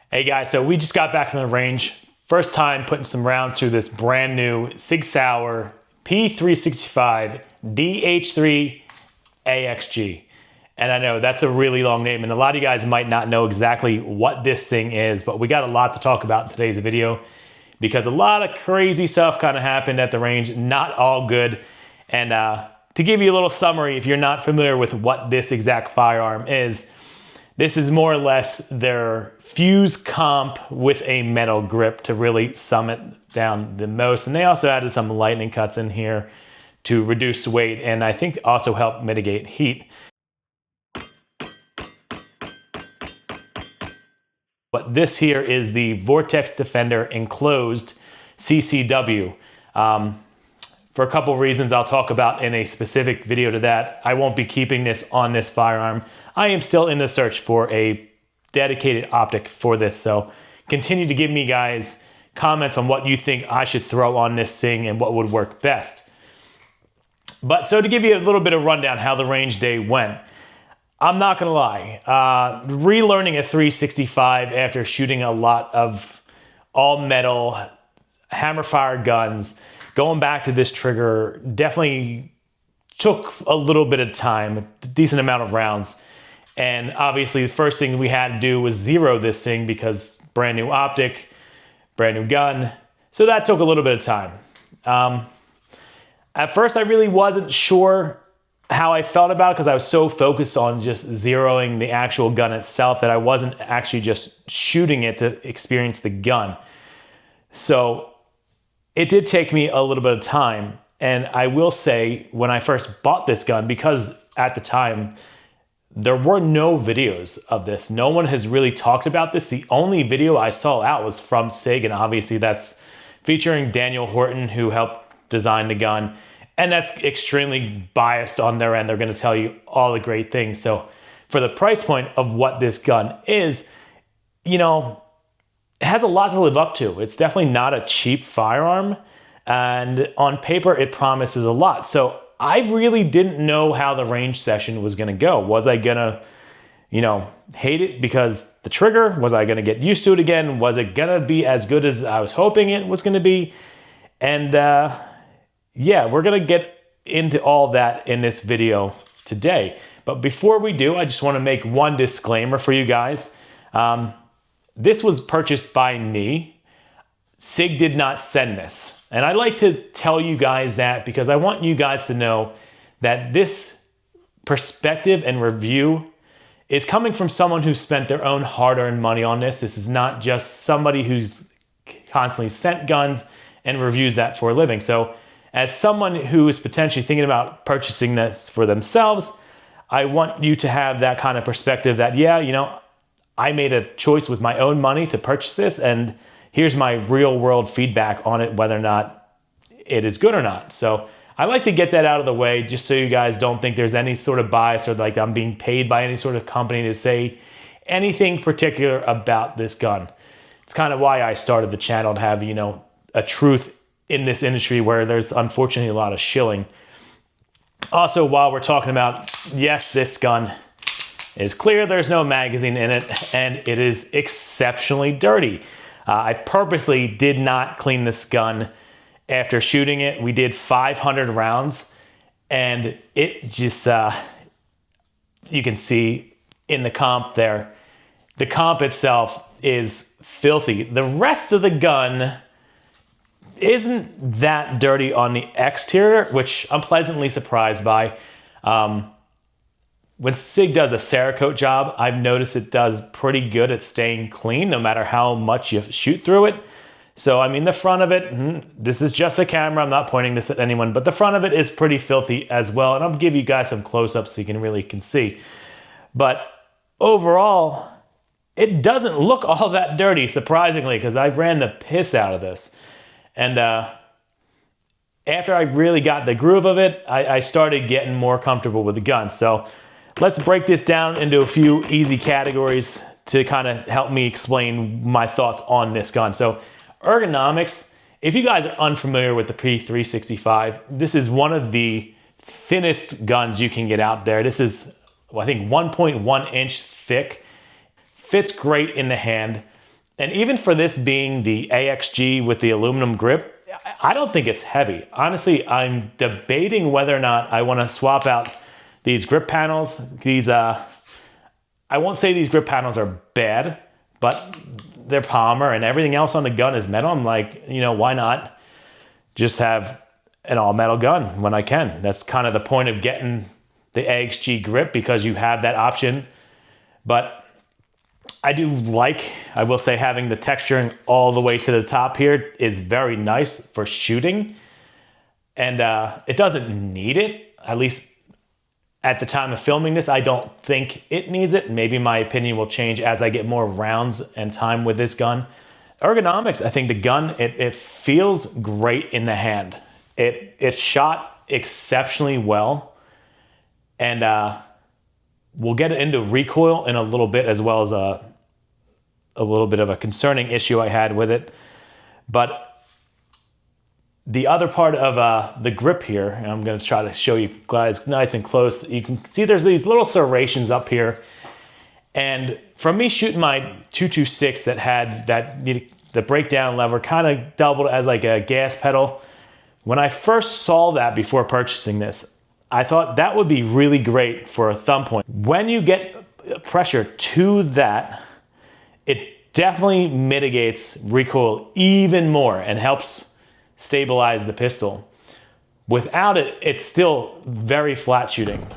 Hey guys, so we just got back from the range. First time putting some rounds through this brand new Sig Sauer P365 DH3 AXG. And I know that's a really long name and a lot of you guys might not know exactly what this thing is, but we got a lot to talk about in today's video because a lot of crazy stuff kind of happened at the range, not all good. And to give you a little summary, if you're not familiar with what this exact firearm is, this is more or less their fuse comp with a metal grip to really sum it down the most. And they also added some lightning cuts in here to reduce weight and I think also help mitigate heat. But this here is the Vortex Defender Enclosed CCW. For a couple of reasons I'll talk about in a specific video to that. I won't be keeping this on this firearm. I am still in the search for a dedicated optic for this, so continue to give me guys comments on what you think I should throw on this thing and what would work best. But so to give you a little bit of rundown how the range day went, I'm not gonna lie, relearning a 365 after shooting a lot of all metal hammer fire guns, going back to this trigger definitely took a little bit of time, a decent amount of rounds. And obviously the first thing we had to do was zero this thing because brand new optic, brand new gun. So that took a little bit of time. At first I really wasn't sure how I felt about it because I was so focused on just zeroing the actual gun itself that I wasn't actually just shooting it to experience the gun. So it did take me a little bit of time. And I will say when I first bought this gun, because at the time, there were no videos of this. No one has really talked about this. The only video I saw out was from Sig, and obviously that's featuring Daniel Horton, who helped design the gun. And that's extremely biased on their end. They're gonna tell you all the great things. So for the price point of what this gun is, you know, it has a lot to live up to. It's definitely not a cheap firearm. And on paper, it promises a lot. So I really didn't know how the range session was gonna go. Was I gonna, hate it because the trigger? Was I gonna get used to it again? Was it gonna be as good as I was hoping it was gonna be? And yeah, we're gonna get into all that in this video today. But before we do, I just wanna make one disclaimer for you guys. This was purchased by me. Sig did not send this. And I like to tell you guys that because I want you guys to know that this perspective and review is coming from someone who spent their own hard-earned money on this. This is not just somebody who's constantly sent guns and reviews that for a living. So as someone who is potentially thinking about purchasing this for themselves, I want you to have that kind of perspective that, yeah, I made a choice with my own money to purchase this, and here's my real world feedback on it, whether or not it is good or not. So I like to get that out of the way just so you guys don't think there's any sort of bias or like I'm being paid by any sort of company to say anything particular about this gun. It's kind of why I started the channel, to have, a truth in this industry where there's unfortunately a lot of shilling. Also, while we're talking about, yes, this gun is clear, there's no magazine in it, and it is exceptionally dirty. I purposely did not clean this gun after shooting it. We did 500 rounds, and it just, you can see in the comp there, the comp itself is filthy. The rest of the gun isn't that dirty on the exterior, which I'm pleasantly surprised by. When Sig does a Cerakote job, I've noticed it does pretty good at staying clean no matter how much you shoot through it. So, I mean, the front of it, this is just a camera, I'm not pointing this at anyone, but the front of it is pretty filthy as well. And I'll give you guys some close-ups so you can see. But overall, it doesn't look all that dirty, surprisingly, because I ran the piss out of this. And after I really got the groove of it, I started getting more comfortable with the gun. So let's break this down into a few easy categories to kind of help me explain my thoughts on this gun. So ergonomics, if you guys are unfamiliar with the P365, this is one of the thinnest guns you can get out there. This is, I think, 1.1 inch thick. Fits great in the hand. And even for this being the AXG with the aluminum grip, I don't think it's heavy. Honestly, I'm debating whether or not I want to swap out these grip panels. These, I won't say these grip panels are bad, but they're polymer and everything else on the gun is metal. I'm like, you know, why not just have an all metal gun when I can? That's kind of the point of getting the AXG grip, because you have that option. But I do like, I will say, having the texturing all the way to the top here is very nice for shooting. And it doesn't need it, at least at the time of filming this. I don't think it needs it. Maybe my opinion will change as I get more rounds and time with this gun. Ergonomics, I think the gun, it feels great in the hand. It's shot exceptionally well. And we'll get into recoil in a little bit, as well as a little bit of a concerning issue I had with it. But the other part of the grip here, and I'm going to try to show you guys nice and close. You can see there's these little serrations up here. And from me shooting my 226 that had the breakdown lever kind of doubled as like a gas pedal, when I first saw that before purchasing this, I thought that would be really great for a thumb point. When you get pressure to that, it definitely mitigates recoil even more and helps stabilize the pistol. Without it, it's still very flat shooting.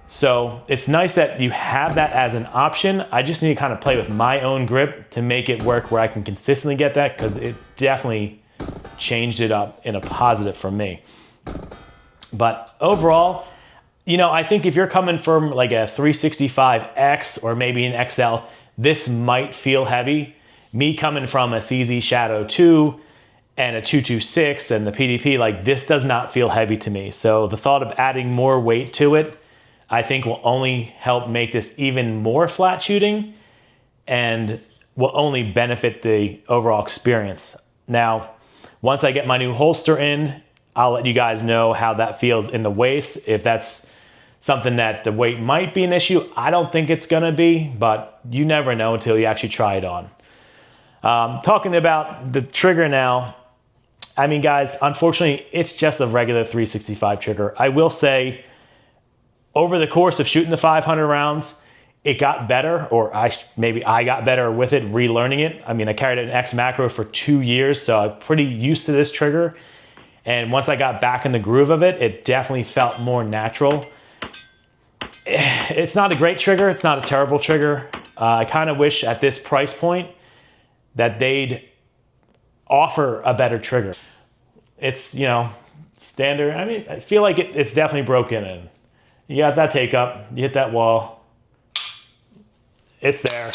So it's nice that you have that as an option. I just need to kind of play with my own grip to make it work where I can consistently get that, because it definitely changed it up in a positive for me. But overall, you know, I think if you're coming from like a 365X or maybe an XL, this might feel heavy. Me coming from a CZ Shadow 2 and a 226 and the PDP, like, this does not feel heavy to me. So the thought of adding more weight to it, I think will only help make this even more flat shooting and will only benefit the overall experience. Now, once I get my new holster in, I'll let you guys know how that feels in the waist. If that's something that the weight might be an issue, I don't think it's gonna be, but you never know until you actually try it on. Talking about the trigger now, I mean, guys, unfortunately, it's just a regular 365 trigger. I will say, over the course of shooting the 500 rounds, it got better, or maybe I got better with it, relearning it. I mean, I carried an X macro for 2 years, so I'm pretty used to this trigger. And once I got back in the groove of it, it definitely felt more natural. It's not a great trigger. It's not a terrible trigger. I kind of wish at this price point that they'd offer a better trigger. It's, you know, standard. I mean, I feel like it's definitely broken in. You got that take up, you hit that wall. It's there.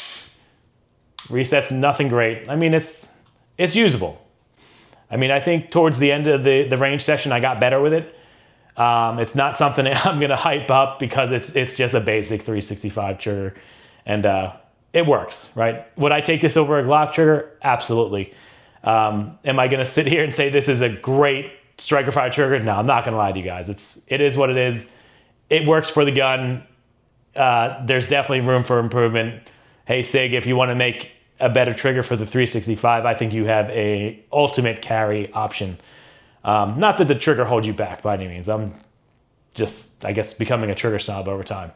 Reset's nothing great. I mean, it's usable. I mean, I think towards the end of the range session, I got better with it. It's not something I'm gonna hype up because it's just a basic 365 trigger, and it works, right? Would I take this over a Glock trigger? Absolutely. Am I gonna sit here and say this is a great striker fire trigger? No, I'm not gonna lie to you guys. It is what it is. It works for the gun. There's definitely room for improvement. Hey, Sig, if you wanna make a better trigger for the 365, I think you have a ultimate carry option. Not that the trigger holds you back by any means. I'm just, I guess, becoming a trigger snob over time.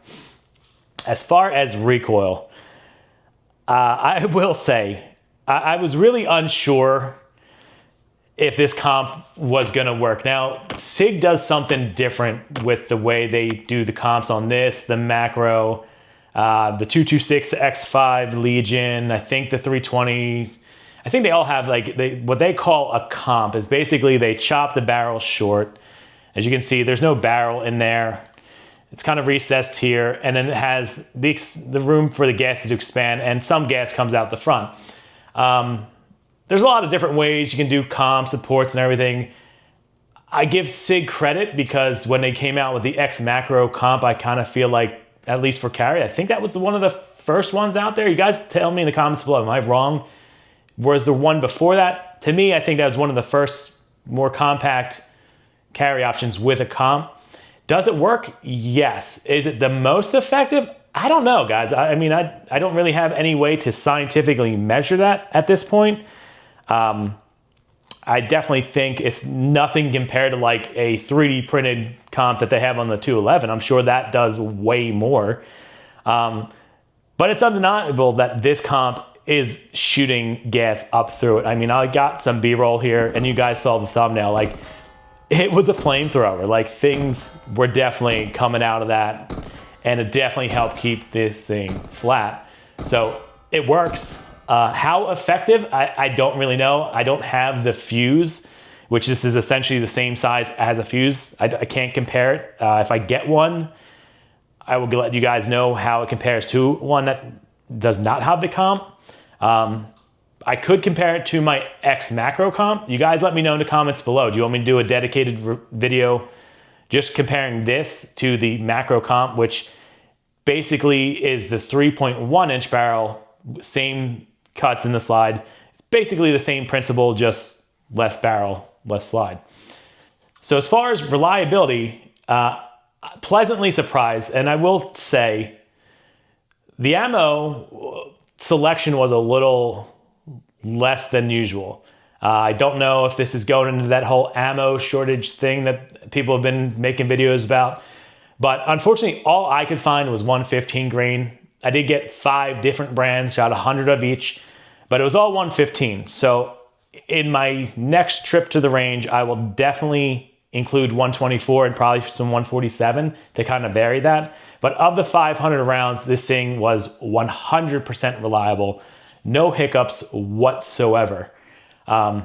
As far as recoil, I will say, I was really unsure if this comp was gonna work. Now, Sig does something different with the way they do the comps on this, the macro, the 226 X5 Legion, I think the 320, I think they all have like, what they call a comp is basically they chop the barrel short. As you can see, there's no barrel in there. It's kind of recessed here, and then it has the room for the gases to expand, and some gas comes out the front. There's a lot of different ways you can do comps, supports, and everything. I give Sig credit because when they came out with the X macro comp, I kind of feel like, at least for carry, I think that was one of the first ones out there. You guys tell me in the comments below, am I wrong? Whereas the one before that, to me, I think that was one of the first more compact carry options with a comp. Does it work? Yes. Is it the most effective? I don't know, guys. I mean, I don't really have any way to scientifically measure that at this point. I definitely think it's nothing compared to like a 3D printed comp that they have on the 211. I'm sure that does way more. But it's undeniable that this comp is shooting gas up through it. I mean, I got some B-roll here, and you guys saw the thumbnail. Like, it was a flamethrower. Like, things were definitely coming out of that, and it definitely helped keep this thing flat. So it works. How effective? I don't really know. I don't have the fuse, which this is essentially the same size as a fuse. I can't compare it. If I get one, I will let you guys know how it compares to one that does not have the comp. I could compare it to my X macro comp. You guys let me know in the comments below. Do you want me to do a dedicated video just comparing this to the macro comp, which basically is the 3.1 inch barrel, same cuts in the slide. It's basically the same principle, just less barrel, less slide. So as far as reliability, pleasantly surprised. And I will say the ammo selection was a little less than usual. I don't know if this is going into that whole ammo shortage thing that people have been making videos about, but unfortunately all I could find was 115 grain. I did get 5 different brands, got 100 of each, but it was all 115. So in my next trip to the range, I will definitely include 124 and probably some 147 to kind of vary that. But of the 500 rounds, this thing was 100% reliable. No hiccups whatsoever. I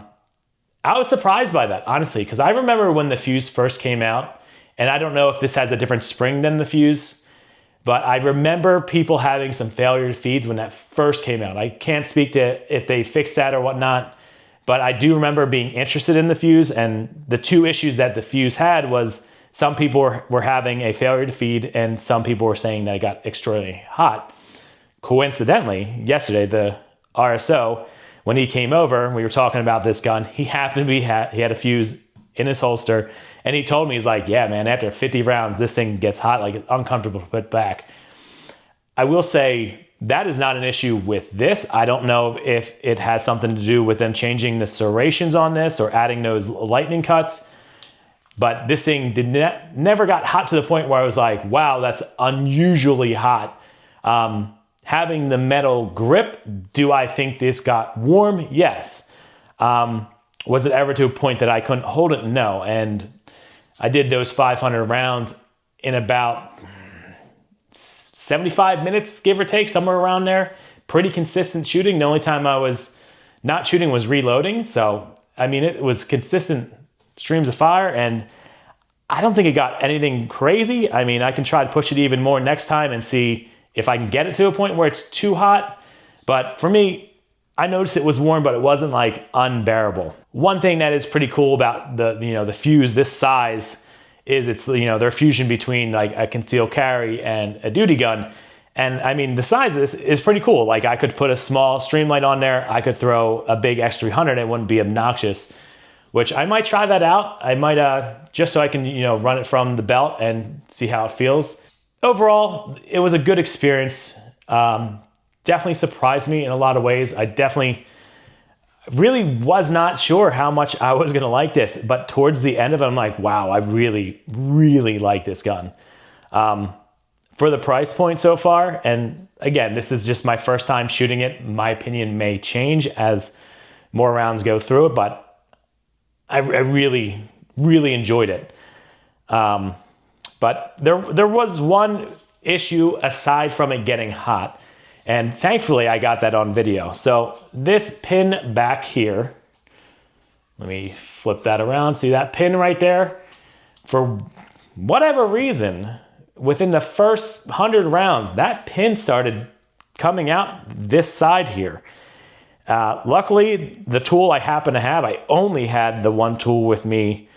was surprised by that, honestly, because I remember when the fuse first came out, and I don't know if this has a different spring than the fuse, but I remember people having some failure feeds when that first came out. I can't speak to if they fixed that or whatnot, but I do remember being interested in the fuse, and the 2 issues that the fuse had was some people were having a failure to feed, and some people were saying that it got extremely hot. Coincidentally, yesterday, the RSO, when he came over, we were talking about this gun, he happened to be, he had a fuse in his holster, and he told me, he's like, yeah, man, after 50 rounds, this thing gets hot, like it's uncomfortable to put back. I will say that is not an issue with this. I don't know if it has something to do with them changing the serrations on this or adding those lightning cuts, but this thing never got hot to the point where I was like, wow, that's unusually hot. Having the metal grip, do I think this got warm? Yes. Was it ever to a point that I couldn't hold it? No. And I did those 500 rounds in about 75 minutes, give or take, somewhere around there. Pretty consistent shooting. The only time I was not shooting was reloading. So, I mean, it was consistent streams of fire, and I don't think it got anything crazy. I mean, I can try to push it even more next time and see if I can get it to a point where it's too hot. But for me, I noticed it was warm, but it wasn't like unbearable. One thing that is pretty cool about the fuse this size is it's, their fusion between like a concealed carry and a duty gun. And I mean, the size of this is pretty cool. Like I could put a small Streamlight on there. I could throw a big X300 and it wouldn't be obnoxious, which I might try that out. I might, just so I can, run it from the belt and see how it feels. Overall, it was a good experience. Definitely surprised me in a lot of ways. I definitely really was not sure how much I was gonna like this, but towards the end of it, I'm like, wow, I really, really like this gun. For the price point so far, and again, this is just my first time shooting it. My opinion may change as more rounds go through it, but I really, really enjoyed it. But there was one issue aside from it getting hot, and thankfully I got that on video. So this pin back here, let me flip that around. See that pin right there? For whatever reason, within the first 100 rounds, that pin started coming out this side here. Luckily, the tool I happen to have, I only had the one tool with me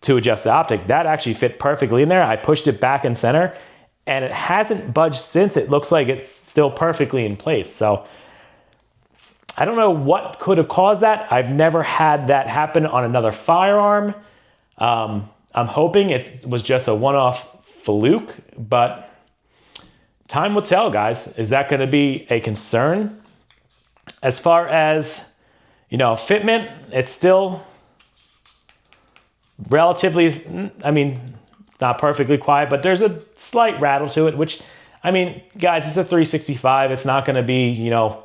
to adjust the optic. That actually fit perfectly in there. I pushed it back in center, and it hasn't budged since. It looks like it's still perfectly in place. So I don't know what could have caused that. I've never had that happen on another firearm. I'm hoping it was just a one-off fluke, but time will tell, guys. Is that going to be a concern? As far as, you know, fitment, it's still relatively, I mean, not perfectly quiet, but there's a slight rattle to it, which, I mean, guys, it's a 365. It's not going to be, you know,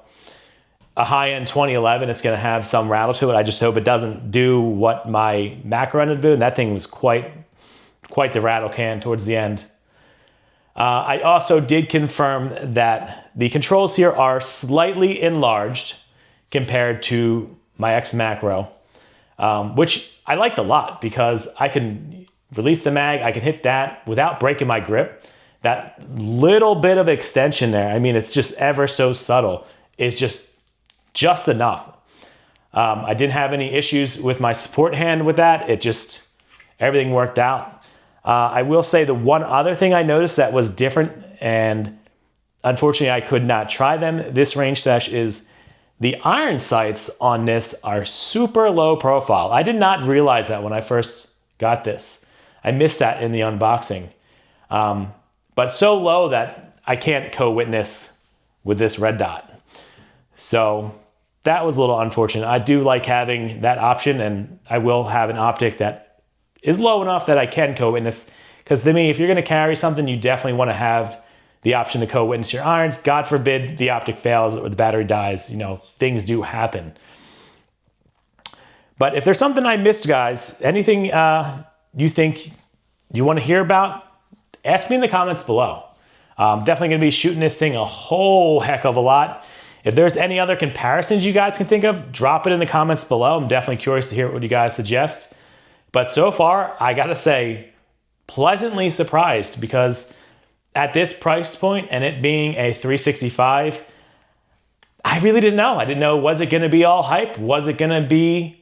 a high-end 2011. It's going to have some rattle to it. I just hope it doesn't do what my macro ended up doing. That thing was quite the rattle can towards the end. I also did confirm that the controls here are slightly enlarged compared to my X macro, which I liked a lot because I can release the mag, I can hit that without breaking my grip. That little bit of extension there, I mean, it's just ever so subtle. It's just enough. I didn't have any issues with my support hand with that. It just, everything worked out. I will say the one other thing I noticed that was different, and unfortunately I could not try them this range sesh, is the iron sights on this are super low profile. I did not realize that when I first got this. I missed that in the unboxing. But so low that I can't co-witness with this red dot. So that was a little unfortunate. I do like having that option, and I will have an optic that is low enough that I can co-witness. Because to me, if you're going to carry something, you definitely want to have the option to co-witness your irons. God forbid the optic fails or the battery dies. You know, things do happen. But if there's something I missed, guys, anything you think you want to hear about, ask me in the comments below. I'm definitely going to be shooting this thing a whole heck of a lot. If there's any other comparisons you guys can think of, drop it in the comments below. I'm definitely curious to hear what you guys suggest. But so far, I gotta say, pleasantly surprised, because at this price point and it being a 365, I really didn't know. I didn't know, was it gonna be all hype? Was it gonna be,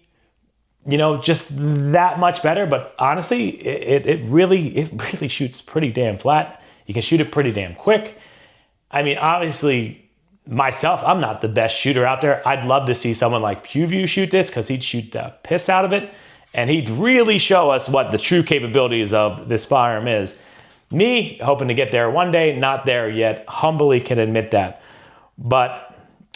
you know, just that much better? But honestly, it really shoots pretty damn flat. You can shoot it pretty damn quick. I mean, obviously, myself, I'm not the best shooter out there. I'd love to see someone like PewView shoot this, because he'd shoot the piss out of it. And he'd really show us what the true capabilities of this firearm is. Me, hoping to get there one day, not there yet. Humbly can admit that. But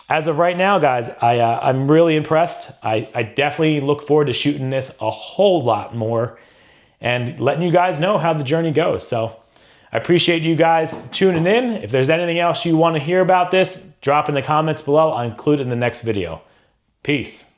as of right now, guys, I'm really impressed. I definitely look forward to shooting this a whole lot more and letting you guys know how the journey goes. So I appreciate you guys tuning in. If there's anything else you want to hear about this, drop in the comments below. I'll include it in the next video. Peace.